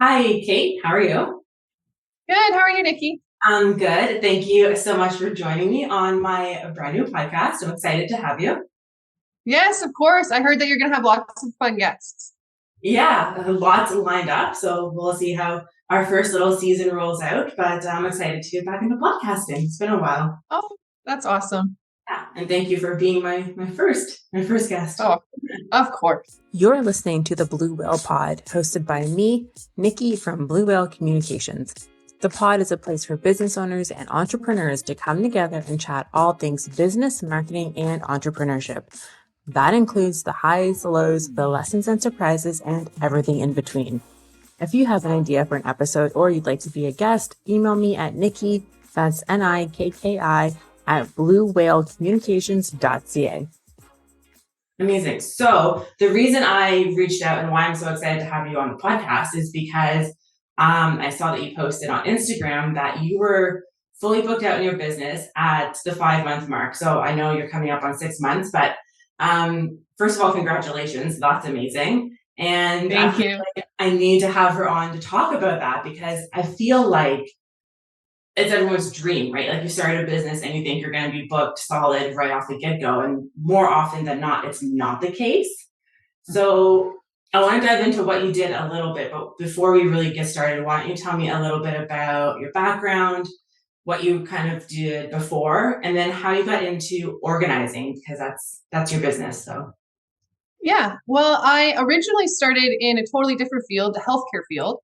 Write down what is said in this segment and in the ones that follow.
Hi, Kate. How are you? Good. How are you, Nikki? I'm good. Thank you so much for joining me on my brand new podcast. I'm excited to have you. Yes, of course. I heard that you're going to have lots of fun guests. Yeah, lots lined up. So we'll see how our first little season rolls out. But I'm excited to get back into podcasting. It's been a while. Oh, that's awesome. Yeah, and thank you for being my first guest. Oh, of course. You're listening to the Blue Whale Pod, hosted by me, Nikki from Blue Whale Communications. The pod is a place for business owners and entrepreneurs to come together and chat all things business, marketing, and entrepreneurship. That includes the highs, the lows, the lessons and surprises, and everything in between. If you have an idea for an episode or you'd like to be a guest, email me at Nikki, that's Nikki, at bluewhalecommunications.ca. Amazing. So the reason I reached out and why I'm so excited to have you on the podcast is because I saw that you posted on Instagram that you were fully booked out in your business at the 5 month mark. So I know you're coming up on 6 months, but first of all, congratulations. That's amazing. And I Thank feel you. like I need to have her on to talk about that because I feel like it's everyone's dream, right? Like you start a business and you think you're going to be booked solid right off the get go. And more often than not, it's not the case. So I want to dive into what you did a little bit. But before we really get started, why don't you tell me a little bit about your background, what you kind of did before, and then how you got into organizing, because that's your business. So Yeah. Well, I originally started in a totally different field, the healthcare field.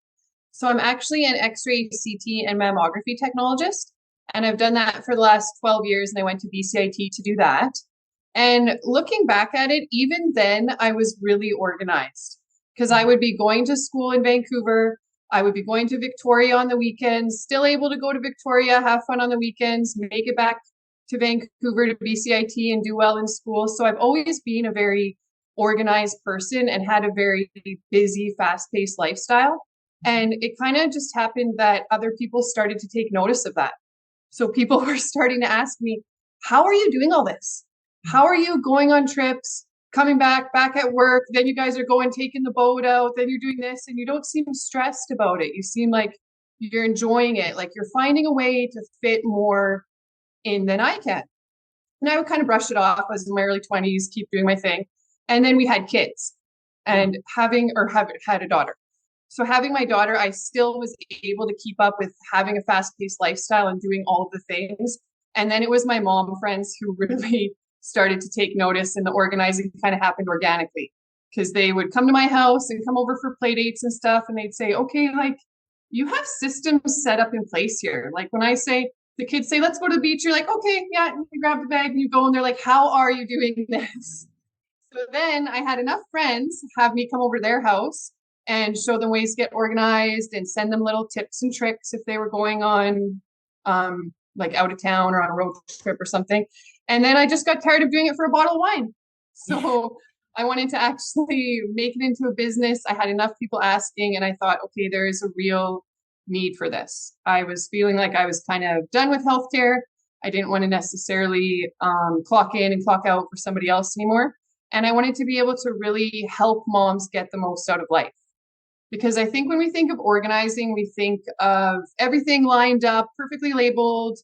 So I'm actually an X-ray, CT, and mammography technologist. And I've done that for the last 12 years, and I went to BCIT to do that. And looking back at it, even then, I was really organized because I would be going to school in Vancouver. I would be going to Victoria on the weekends, still able to go to Victoria, have fun on the weekends, make it back to Vancouver to BCIT and do well in school. So I've always been a very organized person and had a very busy, fast paced lifestyle. And it kind of just happened that other people started to take notice of that. So people were starting to ask me, how are you doing all this? How are you going on trips, coming back at work? Then you guys are going, taking the boat out. Then you're doing this, and you don't seem stressed about it. You seem like you're enjoying it, like you're finding a way to fit more in than I can. And I would kind of brush it off. I was in my early 20s, keep doing my thing. And then we had kids and have had a daughter. So having my daughter, I still was able to keep up with having a fast-paced lifestyle and doing all of the things. And then it was my mom friends who really started to take notice, and the organizing kind of happened organically because they would come to my house and come over for play dates and stuff, and they'd say, okay, like you have systems set up in place here. Like when I say the kids say, let's go to the beach, you're like, okay, yeah, you grab the bag and you go, and they're like, how are you doing this? So then I had enough friends have me come over to their house and show them ways to get organized and send them little tips and tricks if they were going on like out of town or on a road trip or something. And then I just got tired of doing it for a bottle of wine. So I wanted to actually make it into a business. I had enough people asking, and I thought, okay, there is a real need for this. I was feeling like I was kind of done with healthcare. I didn't want to necessarily clock in and clock out for somebody else anymore. And I wanted to be able to really help moms get the most out of life. Because I think when we think of organizing, we think of everything lined up, perfectly labeled,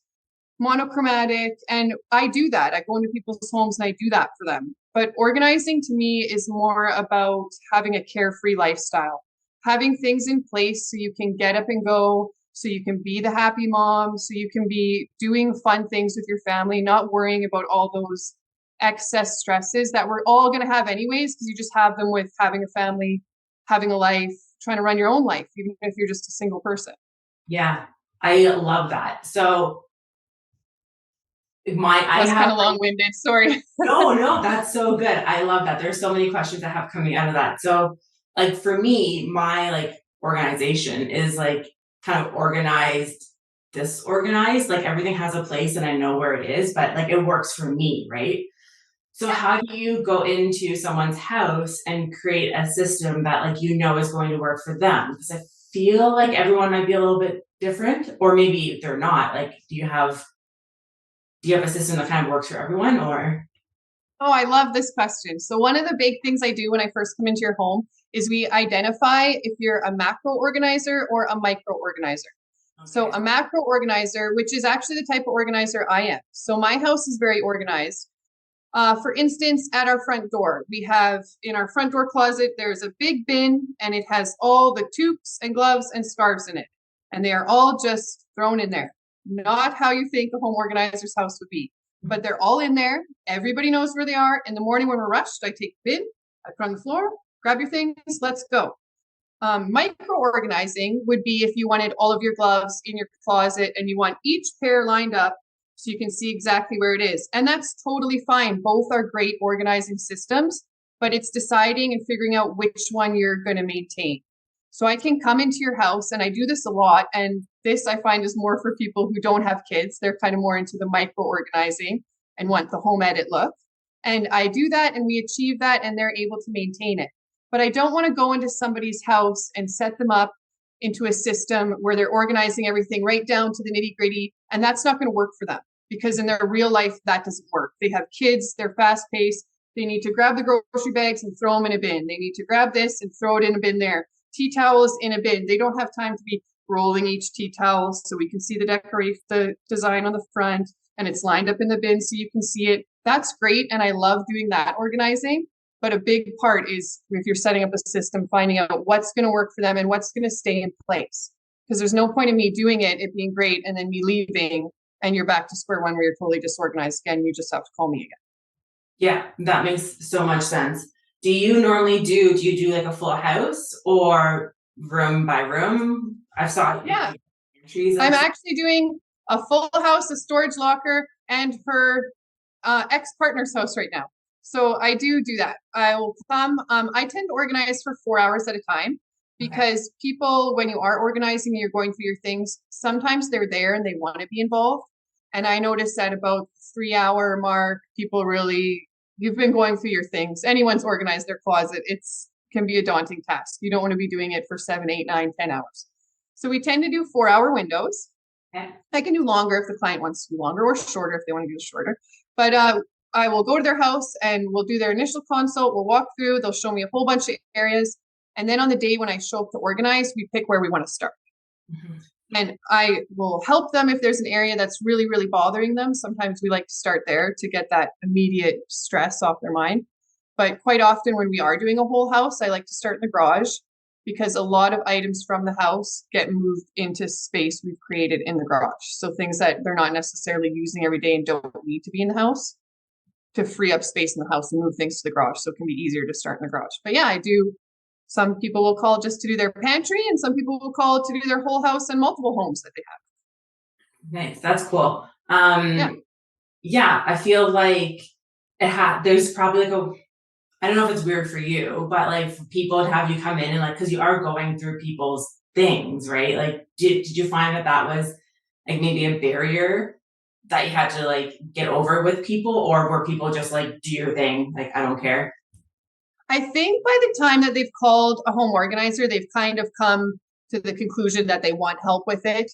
monochromatic. And I do that. I go into people's homes and I do that for them. But organizing to me is more about having a carefree lifestyle, having things in place so you can get up and go, so you can be the happy mom, so you can be doing fun things with your family, not worrying about all those excess stresses that we're all going to have anyways, because you just have them with having a family, having a life, trying to run your own life, even if you're just a single person. yeah, I love that. So I Was kind have of long winded. Sorry. no, that's so good. I love that. There's so many questions that have coming out of that. So, like for me, my like organization is like kind of organized, disorganized. Like everything has a place and I know where it is, but like it works for me, right? So Yeah. how do you go into someone's house and create a system that like you know is going to work for them? Because I feel like everyone might be a little bit different, or maybe they're not. Like, do you have a system that kind of works for everyone or Oh, I love this question. So one of the big things I do when I first come into your home is we identify if you're a macro organizer or a micro organizer. Okay. So a macro organizer, which is actually the type of organizer I am. So my house is very organized. For instance, at our front door, we have in our front door closet, there's a big bin and it has all the toques and gloves and scarves in it. And they are all just thrown in there. Not how you think a home organizer's house would be, but they're all in there. Everybody knows where they are. In the morning when we're rushed, I take the bin, I put on the floor, grab your things, let's go. Micro organizing would be if you wanted all of your gloves in your closet and you want each pair lined up so you can see exactly where it is. And that's totally fine. Both are great organizing systems, but it's deciding and figuring out which one you're going to maintain. So I can come into your house, and I do this a lot. And this I find is more for people who don't have kids. They're kind of more into the micro organizing and want the home edit look. And I do that and we achieve that and they're able to maintain it. But I don't want to go into somebody's house and set them up into a system where they're organizing everything right down to the nitty gritty. And that's not going to work for them because in their real life, that doesn't work. They have kids, they're fast paced. They need to grab the grocery bags and throw them in a bin. They need to grab this and throw it in a bin there. Tea towels in a bin. They don't have time to be rolling each tea towel so we can see the design on the front and it's lined up in the bin so you can see it. That's great. And I love doing that organizing. But a big part is if you're setting up a system, finding out what's going to work for them and what's going to stay in place. Because there's no point in me doing it, it being great, and then me leaving and you're back to square one where you're totally disorganized again. You just have to call me again. Yeah, that makes so much sense. Do you do like a full house or room by room? I saw it. Yeah. I'm actually doing a full house, a storage locker, and her ex-partner's house right now. So I do that. I will come. I tend to organize for 4 hours at a time because people, when you are organizing and you're going through your things, sometimes they're there and they want to be involved. And I noticed at about 3 hour mark, people really, you've been going through your things. Anyone's organized their closet. Can be a daunting task. You don't want to be doing it for 7, 8, 9, 10 hours. So we tend to do 4 hour windows. Okay. I can do longer if the client wants to do longer or shorter if they want to do shorter. But I will go to their house and we'll do their initial consult. We'll walk through. They'll show me a whole bunch of areas. And then on the day when I show up to organize, we pick where we want to start. Mm-hmm. And I will help them if there's an area that's really, really bothering them. Sometimes we like to start there to get that immediate stress off their mind. But quite often when we are doing a whole house, I like to start in the garage because a lot of items from the house get moved into space we've created in the garage. So things that they're not necessarily using every day and don't need to be in the house, to free up space in the house and move things to the garage. So it can be easier to start in the garage. But yeah, I do. Some people will call just to do their pantry and some people will call to do their whole house and multiple homes that they have. Nice. That's cool. Yeah, I feel like there's probably like I don't know if it's weird for you, but like for people to have you come in and like, cause you are going through people's things, right? Like, did you find that was like maybe a barrier that you had to like get over with people, or were people just like, do your thing? Like, I don't care. I think by the time that they've called a home organizer, they've kind of come to the conclusion that they want help with it.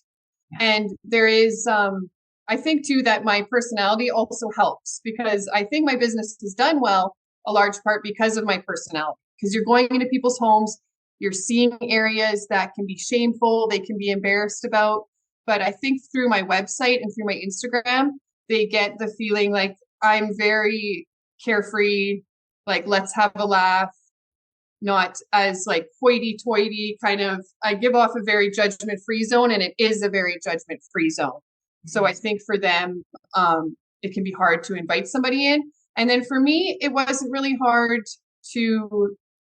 Yeah. And there is, I think too, that my personality also helps because I think my business has done well, a large part because of my personality, because you're going into people's homes, you're seeing areas that can be shameful, they can be embarrassed about. But I think through my website and through my Instagram, they get the feeling like I'm very carefree, like let's have a laugh, not as like hoity-toity kind of. I give off a very judgment-free zone, and it is a very judgment-free zone. Mm-hmm. So I think for them, it can be hard to invite somebody in. And then for me, it wasn't really hard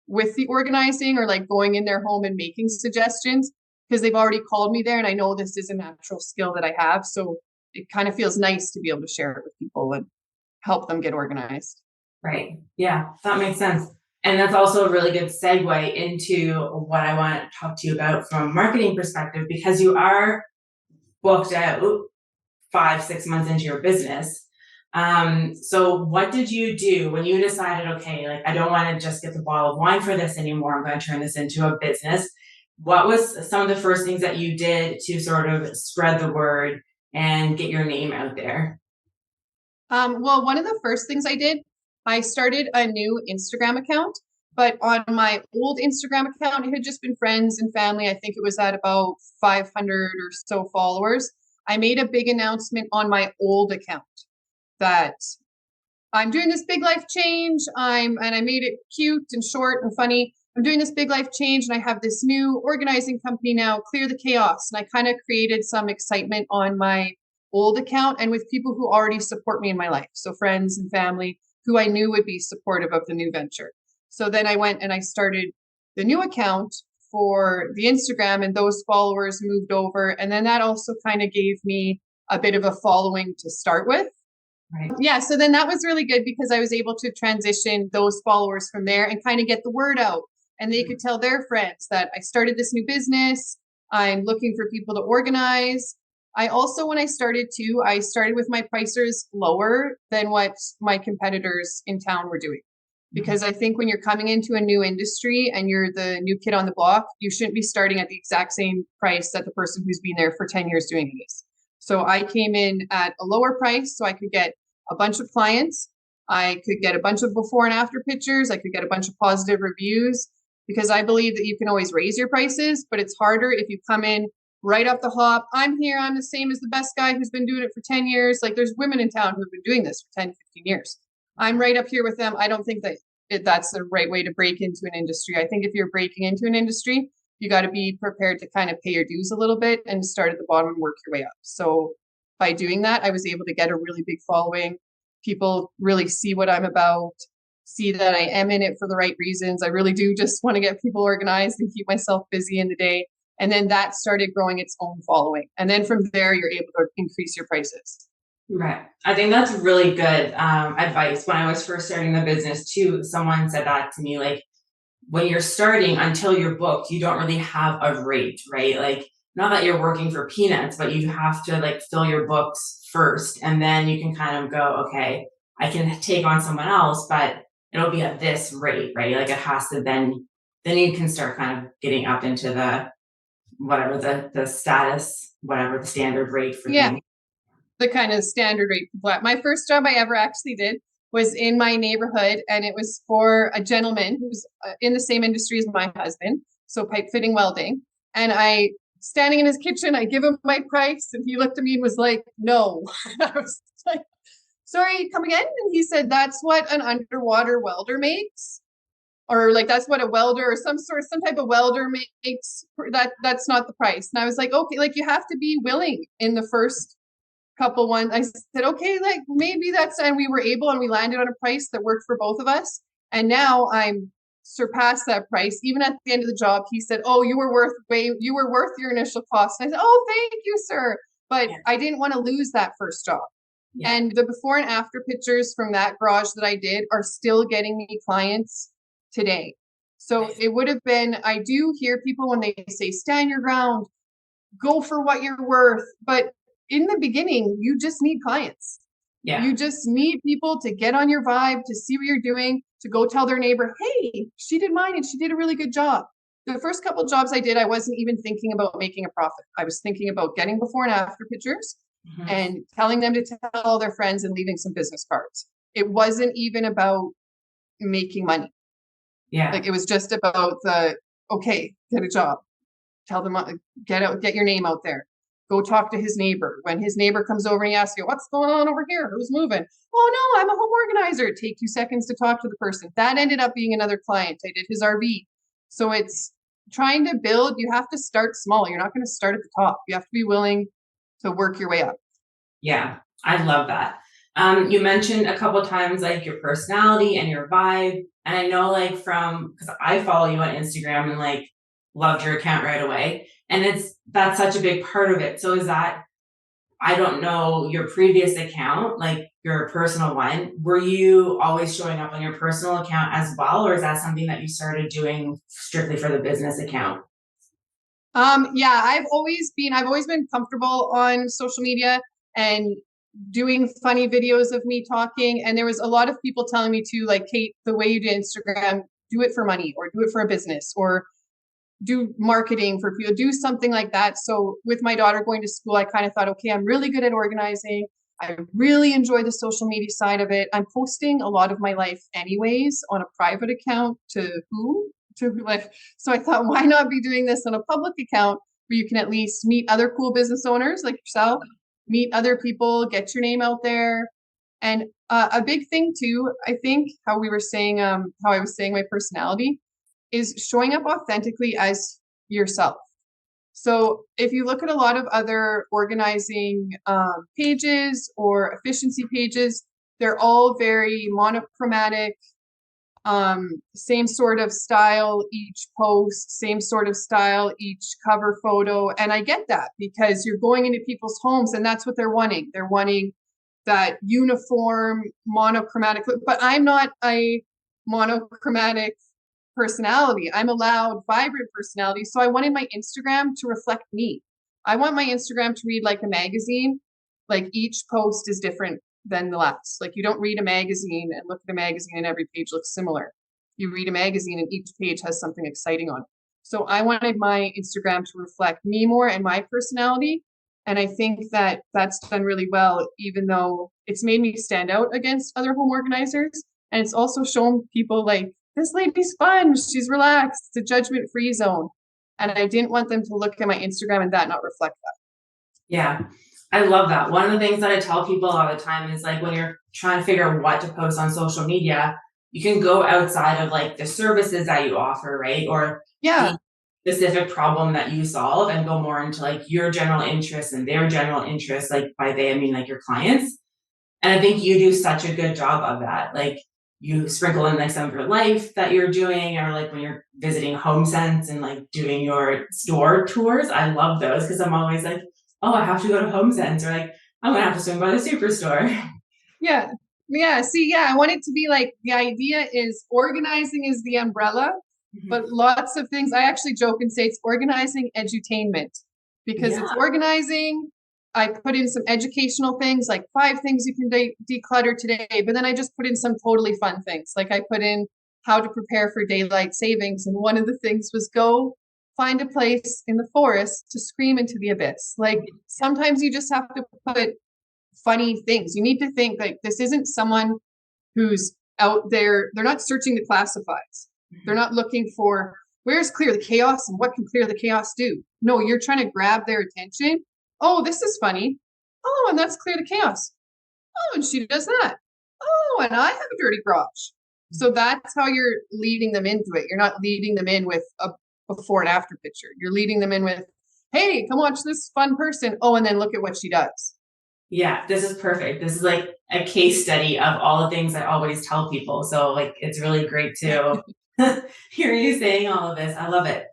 with the organizing or like going in their home and making suggestions because they've already called me there and I know this is a natural skill that I have. So it kind of feels nice to be able to share it with people and help them get organized. Right. Yeah, that makes sense. And that's also a really good segue into what I want to talk to you about from a marketing perspective, because you are booked out 5-6 months into your business. So what did you do when you decided, okay, like I don't want to just get the bottle of wine for this anymore, I'm going to turn this into a business? What was some of the first things that you did to sort of spread the word and get your name out there? Well, one of the first things I did, I started a new Instagram account, but on my old Instagram account, it had just been friends and family. I think it was at about 500 or so followers. I made a big announcement on my old account that I'm doing this big life change. And I made it cute and short and funny. I'm doing this big life change and I have this new organizing company now, Clear the Chaos. And I kind of created some excitement on my old account and with people who already support me in my life. So friends and family who I knew would be supportive of the new venture. So then I went and I started the new account for the Instagram, and those followers moved over. And then that also kind of gave me a bit of a following to start with. Right. Yeah, so then that was really good because I was able to transition those followers from there and kind of get the word out. And they could tell their friends that I started this new business. I'm looking for people to organize. I also, when I started too, I started with my prices lower than what my competitors in town were doing. Because I think when you're coming into a new industry and you're the new kid on the block, you shouldn't be starting at the exact same price that the person who's been there for 10 years doing it is. So I came in at a lower price so I could get a bunch of clients. I could get a bunch of before and after pictures. I could get a bunch of positive reviews, because I believe that you can always raise your prices, but it's harder if you come in right off the hop. I'm here. I'm the same as the best guy who's been doing it for 10 years. Like, there's women in town who've been doing this for 10, 15 years. I'm right up here with them. I don't think that that's the right way to break into an industry. I think if you're breaking into an industry, you got to be prepared to kind of pay your dues a little bit and start at the bottom and work your way up. So by doing that, I was able to get a really big following. People really see what I'm about, see that I am in it for the right reasons. I really do just want to get people organized and keep myself busy in the day. And then that started growing its own following. And then from there, you're able to increase your prices. Right. I think that's really good advice. When I was first starting the business too, someone said that to me, like, when you're starting, until you're booked, you don't really have a rate, right? Like, not that you're working for peanuts, but you have to like fill your books first, and then you can kind of go, okay, I can take on someone else, but it'll be at this rate, right? Like, it has to then you can start kind of getting up into the whatever the status, whatever the standard rate for things. The kind of standard rate for flat. My first job I ever actually did was in my neighborhood, and it was for a gentleman who's in the same industry as my husband, so pipe fitting welding. And I, standing in his kitchen, I give him my price, and he looked at me and was like, "No." I was like, "Sorry, come again?" And he said, "That's what an underwater welder makes." Or like, that's what a welder or some type of welder makes. That's not the price. And I was like, okay, like, you have to be willing in the first couple ones. I said, okay, like, maybe that's, and we were able, and we landed on a price that worked for both of us. And now I'm surpassed that price. Even at the end of the job, he said, "Oh, you were worth your initial cost." And I said, "Oh, thank you, sir." But I didn't want to lose that first job. Yeah. And the before and after pictures from that garage that I did are still getting me clients today. So it would have been, I do hear people when they say, stand your ground, go for what you're worth. But in the beginning, you just need clients. Yeah. You just need people to get on your vibe, to see what you're doing, to go tell their neighbor, "Hey, she did mine and she did a really good job." The first couple of jobs I did, I wasn't even thinking about making a profit. I was thinking about getting before and after pictures and telling them to tell all their friends and leaving some business cards. It wasn't even about making money. Yeah. Like, it was just about okay, get a job. Tell them, get your name out there. Go talk to his neighbor. When his neighbor comes over and he asks you, "What's going on over here? Who's moving?" "Oh, no, I'm a home organizer." Take 2 seconds to talk to the person. That ended up being another client. I did his RV. So it's trying to build. You have to start small. You're not going to start at the top. You have to be willing to work your way up. Yeah, I love that. You mentioned a couple of times like your personality and your vibe. And I know, like, because I follow you on Instagram and like loved your account right away. And that's such a big part of it. So is that, I don't know, your previous account, like your personal one, were you always showing up on your personal account as well? Or is that something that you started doing strictly for the business account? Yeah, I've always been comfortable on social media and doing funny videos of me talking. And there was a lot of people telling me too, like, "Cait, the way you do Instagram, do it for money or do it for a business or do marketing for people, do something like that." So with my daughter going to school, I kind of thought, okay, I'm really good at organizing. I really enjoy the social media side of it. I'm posting a lot of my life anyways on a private account so I thought, why not be doing this on a public account where you can at least meet other cool business owners like yourself, meet other people, get your name out there. And a big thing too, I think how I was saying my personality is showing up authentically as yourself. So if you look at a lot of other organizing pages or efficiency pages, they're all very monochromatic, same sort of style each post, same sort of style each cover photo. And I get that because you're going into people's homes and that's what they're wanting. They're wanting that uniform monochromatic look, but I'm not a monochromatic personality. I'm a loud, vibrant personality. So I wanted my Instagram to reflect me. I want my Instagram to read like a magazine. Like each post is different than the last. Like you don't read a magazine and look at a magazine and every page looks similar. You read a magazine and each page has something exciting on it. So I wanted my Instagram to reflect me more and my personality. And I think that that's done really well, even though it's made me stand out against other home organizers. And it's also shown people like, this lady's fun, she's relaxed, it's a judgment-free zone. And I didn't want them to look at my Instagram and that not reflect that. Yeah, I love that. One of the things that I tell people all the time is like when you're trying to figure out what to post on social media, you can go outside of like the services that you offer, right? Or Yeah. the specific problem that you solve and go more into like your general interests and their general interests. Like by they, I mean like your clients. And I think you do such a good job of that. Like you sprinkle in like some of your life that you're doing, or like when you're visiting HomeSense and like doing your store tours. I love those because I'm always like, oh, I have to go to HomeSense, or like I'm gonna have to swing by the superstore. Yeah. Yeah. See, yeah, I want it to be like the idea is organizing is the umbrella, but lots of things. I actually joke and say it's organizing edutainment because it's organizing. I put in some educational things like 5 things you can declutter today, but then I just put in some totally fun things. Like I put in how to prepare for daylight savings. And one of the things was go find a place in the forest to scream into the abyss. Like sometimes you just have to put funny things. You need to think like this isn't someone who's out there. They're not searching the classifieds. They're not looking for where's clear the chaos and what can clear the chaos do. No, you're trying to grab their attention. Oh, this is funny. Oh, and that's clear the chaos. Oh, and she does that. Oh, and I have a dirty garage. So that's how you're leading them into it. You're not leading them in with a before and after picture. You're leading them in with, hey, come watch this fun person. Oh, and then look at what she does. Yeah, this is perfect. This is like a case study of all the things I always tell people. So like it's really great to hear you saying all of this. I love it.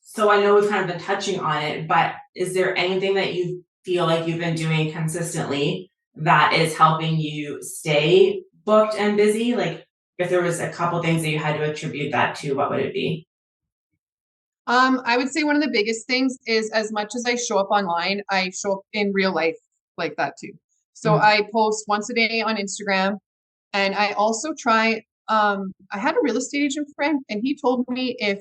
So I know we've kind of been touching on it, but is there anything that you feel like you've been doing consistently that is helping you stay booked and busy? Like if there was a couple things that you had to attribute that to, what would it be? I would say one of the biggest things is as much as I show up online, I show up in real life like that too. So I post once a day on Instagram, and I also try, I had a real estate agent friend and he told me if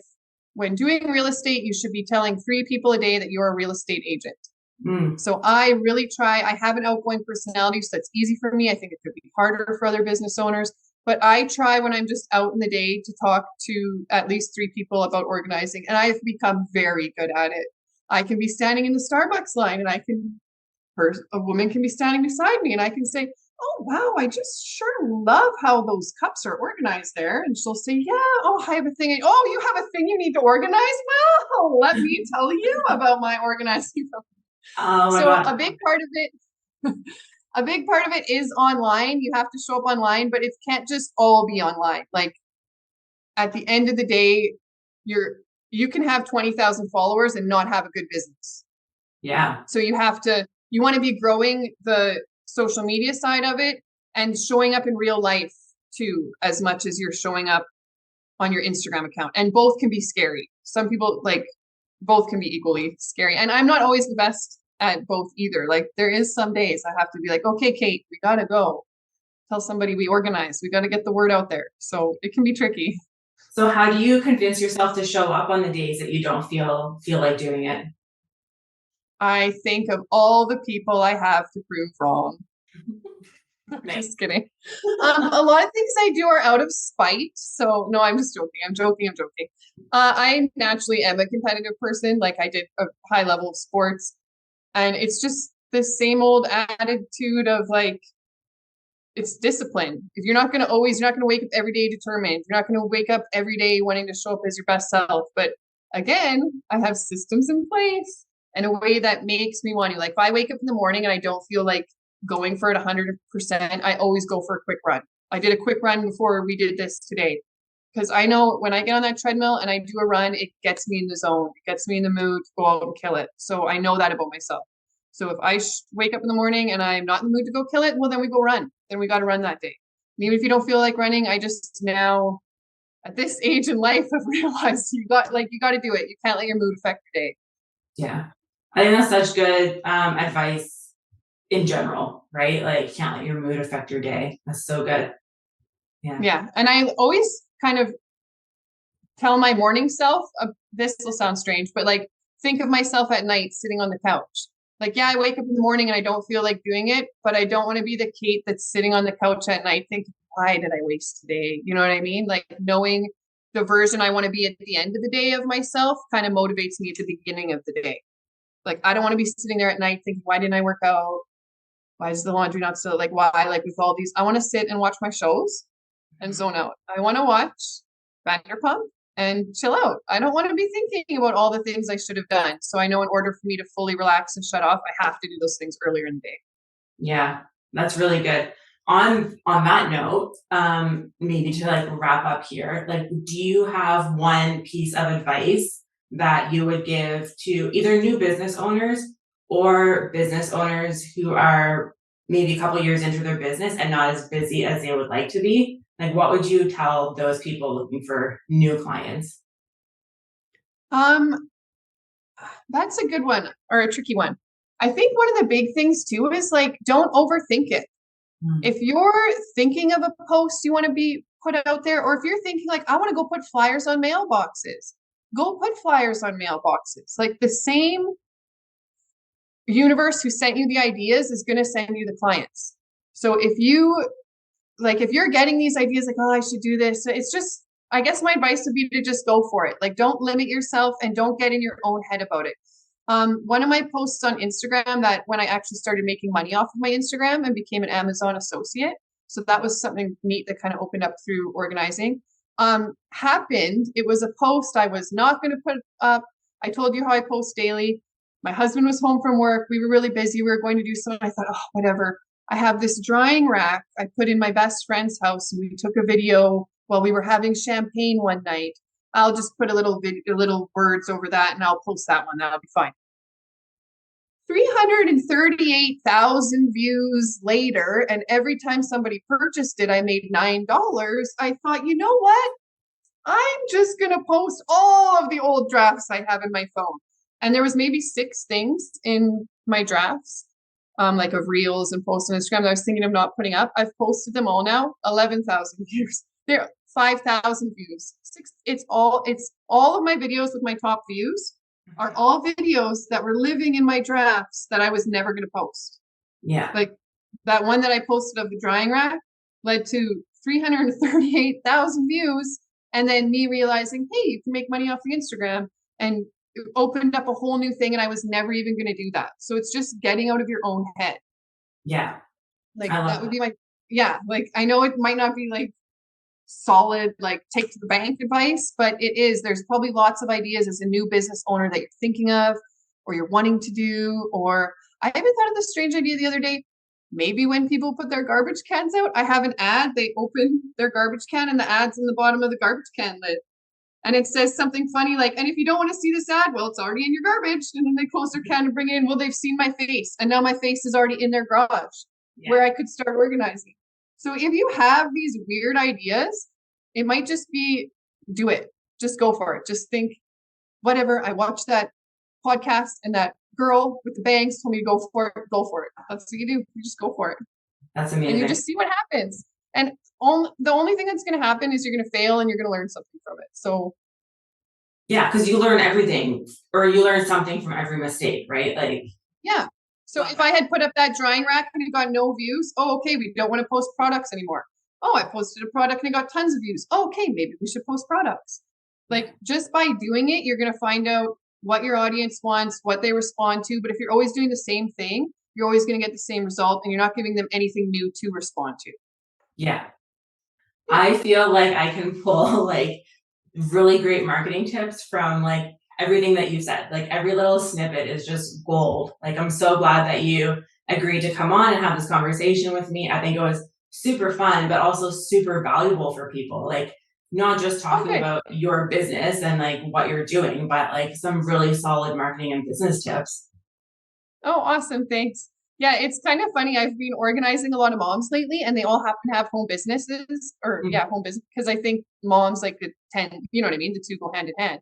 when doing real estate, you should be telling 3 people a day that you're a real estate agent. So I really try. I have an outgoing personality, so that's easy for me. I think it could be harder for other business owners, but I try when I'm just out in the day to talk to at least 3 people about organizing, and I've become very good at it. I can be standing in the Starbucks line and a woman can be standing beside me and I can say, oh, wow, I just sure love how those cups are organized there. And she'll say, yeah, oh, I have a thing. Oh, you have a thing you need to organize? Well, let me tell you about my organizing. Oh my So God. a big part of it is online. You have to show up online, but it can't just all be online. Like at the end of the day, you can have 20,000 followers and not have a good business. Yeah. So you want to be growing the social media side of it and showing up in real life too, as much as you're showing up on your Instagram account. And both can be scary. Some people like both can be equally scary. And I'm not always the best at both either. Like there is some days I have to be like, okay, Cait, we got to go tell somebody we organize. We got to get the word out there. So it can be tricky. So how do you convince yourself to show up on the days that you don't feel like doing it? I think of all the people I have to prove wrong. Nice. Just kidding. A lot of things I do are out of spite. So no, I'm just joking. I'm joking. I naturally am a competitive person. Like I did a high level of sports, and it's just the same old attitude of like, it's discipline. If you're not going to wake up every day determined. You're not going to wake up every day wanting to show up as your best self. But again, I have systems in place in a way that makes me want to. Like if I wake up in the morning and I don't feel like going for it 100%, I always go for a quick run. I did a quick run before we did this today because I know when I get on that treadmill and I do a run, it gets me in the zone. It gets me in the mood to go out and kill it. So I know that about myself. So if I wake up in the morning and I'm not in the mood to go kill it, well, then we go run. Then we got to run that day. And even if you don't feel like running, I just now at this age in life have realized you got to do it. You can't let your mood affect your day. Yeah. I think that's such good advice in general, right? Like you can't let your mood affect your day. That's so good. Yeah. Yeah. And I always kind of tell my morning self, this will sound strange, but like think of myself at night sitting on the couch. Like, yeah, I wake up in the morning and I don't feel like doing it, but I don't want to be the Cait that's sitting on the couch at night thinking, why did I waste today? You know what I mean? Like knowing the version I want to be at the end of the day of myself kind of motivates me at the beginning of the day. Like, I don't want to be sitting there at night thinking, why didn't I work out? Why is the laundry not still like, why? Like with all these, I want to sit and watch my shows and zone out. I want to watch Vanderpump and chill out. I don't want to be thinking about all the things I should have done. So I know in order for me to fully relax and shut off, I have to do those things earlier in the day. Yeah, that's really good. On that note, maybe to like wrap up here, like do you have one piece of advice that you would give to either new business owners or business owners who are maybe a couple years into their business and not as busy as they would like to be? Like what would you tell those people looking for new clients? That's a good one or a tricky one. I think one of the big things too is like, don't overthink it. If you're thinking of a post you want to be put out there, or if you're thinking like, I want to go put flyers on mailboxes, go put flyers on mailboxes. Like the same universe who sent you the ideas is going to send you the clients. So if you're getting these ideas like, oh, I should do this, it's just, I guess my advice would be to just go for it. Like, don't limit yourself and don't get in your own head about it. One of my posts on Instagram, that when I actually started making money off of my Instagram and became an Amazon associate, so that was something neat that kind of opened up through organizing, happened. It was a post I was not going to put up. I told you how I post daily. My husband was home from work. We were really busy. We were going to do something. I thought, oh, whatever. I have this drying rack I put in my best friend's house, and we took a video while we were having champagne one night. I'll just put a little words over that and I'll post that one. That'll be fine. 338,000 views later, and every time somebody purchased it, I made $9. I thought, you know what? I'm just going to post all of the old drafts I have in my phone. And there was maybe 6 things in my drafts, like of reels and posts on Instagram that I was thinking of not putting up. I've posted them all now, 11,000 views. They're 5,000 views. It's all of my videos with my top views are all videos that were living in my drafts that I was never going to post. Yeah. Like that one that I posted of the drying rack led to 338,000 views. And then me realizing, hey, you can make money off of Instagram, and it opened up a whole new thing. And I was never even going to do that. So it's just getting out of your own head. Yeah. Like that would be like, I know it might not be like solid, like take to the bank advice, but there's probably lots of ideas as a new business owner that you're thinking of, or you're wanting to do, or I even thought of this strange idea the other day. Maybe when people put their garbage cans out, I have an ad, they open their garbage can and the ad's in the bottom of the garbage can lid. And it says something funny like, and if you don't want to see this ad, well, it's already in your garbage. And then they close their can and bring it in. Well, they've seen my face, and now my face is already in their garage where I could start organizing. So if you have these weird ideas, it might just be, do it. Just go for it. Just think, whatever. I watched that podcast and that girl with the bangs told me to go for it. Go for it. That's what you do. You just go for it. That's amazing. And you just see what happens. And the only thing that's going to happen is you're going to fail and you're going to learn something from it. So Yeah, because you learn everything, or you learn something from every mistake, right? Like, Yeah. So if I had put up that drying rack and it got no views, oh, okay, we don't want to post products anymore. Oh, I posted a product and it got tons of views. Oh, okay, maybe we should post products. Like just by doing it, you're going to find out what your audience wants, what they respond to. But if you're always doing the same thing, you're always going to get the same result and you're not giving them anything new to respond to. yeah, I feel like I can pull like really great marketing tips from like everything that you said. Like every little snippet is just gold. Like I'm so glad that you agreed to come on and have this conversation with me. I think it was super fun, but also super valuable for people. Like not just talking Okay. about your business and like what you're doing, but like some really solid marketing and business tips. Oh, awesome. Thanks. Yeah, it's kind of funny. I've been organizing a lot of moms lately, and they all happen to have home businesses or, Mhm. yeah, home business because I think moms like the tend, you know what I mean? The two go hand in hand.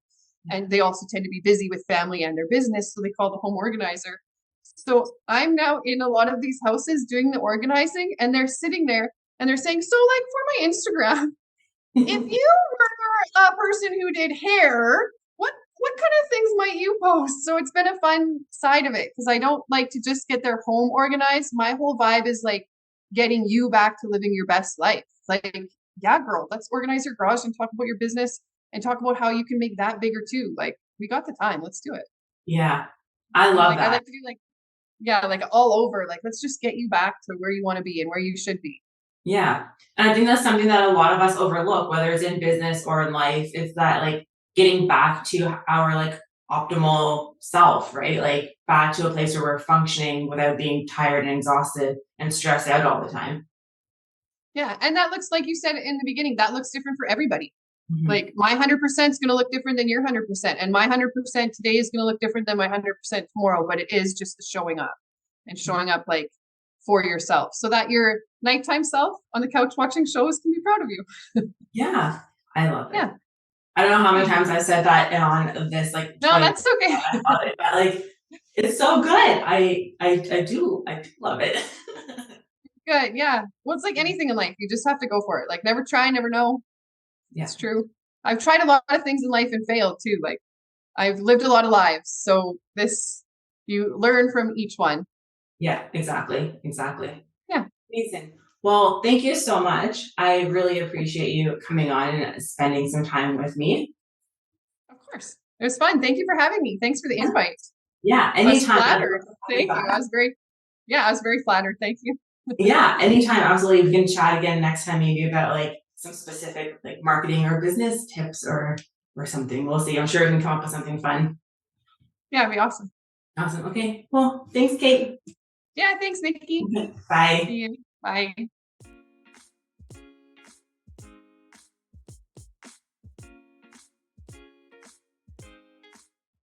And they also tend to be busy with family and their business. So they call the home organizer. So I'm now in a lot of these houses doing the organizing, and they're sitting there and they're saying, so, like, for my Instagram, if you were a person who did hair, what kind of things might you post? So it's been a fun side of it because I don't like to just get their home organized. My whole vibe is like getting you back to living your best life. Like, yeah, girl, let's organize your garage and talk about your business and talk about how you can make that bigger too. Like, we got the time. Let's do it. Yeah, I love Like, I that. like to do like, yeah, like all over. Like, let's just get you back to where you want to be and where you should be. Yeah. And I think that's something that a lot of us overlook, whether it's in business or in life, is that like getting back to our like optimal self, right? Like back to a place where we're functioning without being tired and exhausted and stressed out all the time. Yeah. And that looks like you said in the beginning, that looks different for everybody. Mhm. Like my 100% is going to look different than your 100%. And my 100% today is going to look different than my 100% tomorrow. But it is just the showing up and showing up like for yourself so that your nighttime self on the couch watching shows can be proud of you. Yeah. I love it. Yeah. I don't know how many Yeah. times I said that on this like No, 20 that's okay. about it, but like it's so good. I do love it. Good. Yeah. Well, it's like anything in life. You just have to go for it. Like never try, never know. Yeah. It's true. I've tried a lot of things in life and failed too. Like I've lived a lot of lives. So this, you learn from each one. Yeah, exactly. Exactly. Yeah. Amazing. Well, thank you so much. I really appreciate you coming on and spending some time with me. Of course. It was fun. Thank you for having me. Thanks for the Yeah, invite. yeah, I was anytime. I'd love flattered. to have you Thank you. back. I was very flattered. Thank you. Yeah, anytime. Absolutely. We can chat again next time maybe about like some specific like marketing or business tips or something. We'll see. I'm sure we can come up with something fun. Yeah, it'd be awesome. Awesome. Okay. Well, thanks, Kate. Yeah, thanks, Nikki. Bye. See you. Bye.